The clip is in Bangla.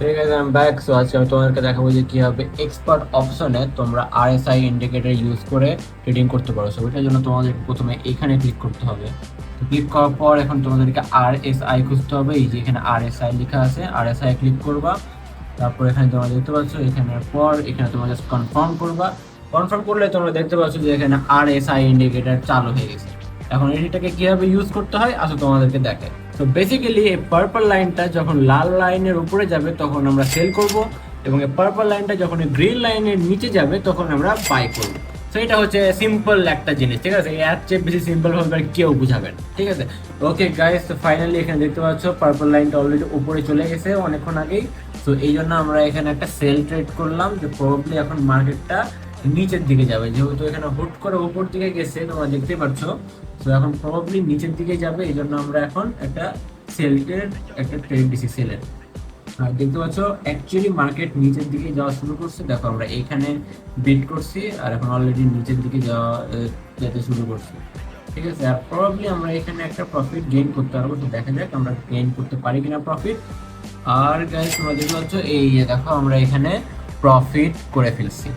ঠিক আছে, আমি ব্যাক। সো আজকে আমি তোমাদেরকে দেখাবো যে কিভাবে এক্সপার্ট অপশনে তোমরা আরএসআই ইন্ডিকেটর ইউজ করে ট্রেডিং করতে পারো। সো এটার জন্য তোমাদের প্রথমে এখানে ক্লিক করতে হবে। তো ক্লিক করার পর এখন তোমাদেরকে আরএসআই খুঁজতে হবে। এই যে এখানে আরএসআই লেখা আছে, আরএসআই ক্লিক করবা। তারপর এখানে তোমরা দেখতে পাচ্ছ, এখানের পর এখানে তোমরা জাস্ট কনফার্ম করবা। কনফার্ম করলে তোমরা দেখতে পাচ্ছ যে এখানে আরএসআই ইন্ডিকেটর চালু হয়ে গেছে। এখন এটাকে কিভাবে ইউজ করতে হয় আসলে তোমাদেরকে দেখে। তো বেসিক্যালি এই পার্পল লাইনটা যখন লাল লাইনের উপরে যাবে তখন আমরা সেল করব, এবং এই পার্পল লাইনটা যখন গ্রিন লাইনের নিচে যাবে তখন আমরা বাই করব। তো এটা হচ্ছে সিম্পল একটা জিনিস, ঠিক আছে? এর চেয়ে বেশি সিম্পল ভাবে আর কেউ বুঝাবে না, ঠিক আছে? ওকে গাইস, তো ফাইনালি এখানে দেখতে পাচ্ছ পার্পল লাইনটা অলরেডি উপরে চলে গেছে অনেকক্ষণ আগেই। তো এই জন্য আমরা এখানে একটা সেল ট্রেড করলাম যে প্রবাবলি এখন মার্কেটটা নিচের দিকে যাবে, যেহেতু এখানে হুট করে উপর দিকে গেছে তোমরা দেখতে পাচ্ছ। তো এখন প্রবাবলি নিচের দিকে যাবে, এই জন্য আমরা এখন একটা সেলের একটা ট্রেড দিছি সেলের। আর দেখতে পাচ্ছ অ্যাকচুয়ালি মার্কেট নিচের দিকে যাওয়া শুরু করছে। দেখো আমরা এখানে বিট করছি আর এখন অলরেডি নিচের দিকে যেতে শুরু করছি, ঠিক আছে? আর প্রবাবলি আমরা এখানে একটা প্রফিট গেইন করতে পারবো। তো দেখা যাক আমরা গেইন করতে পারি কিনা প্রফিট। আর গাইস তোমরা দেখতে পাচ্ছ এই যে দেখো আমরা এখানে প্রফিট করে ফেলছি।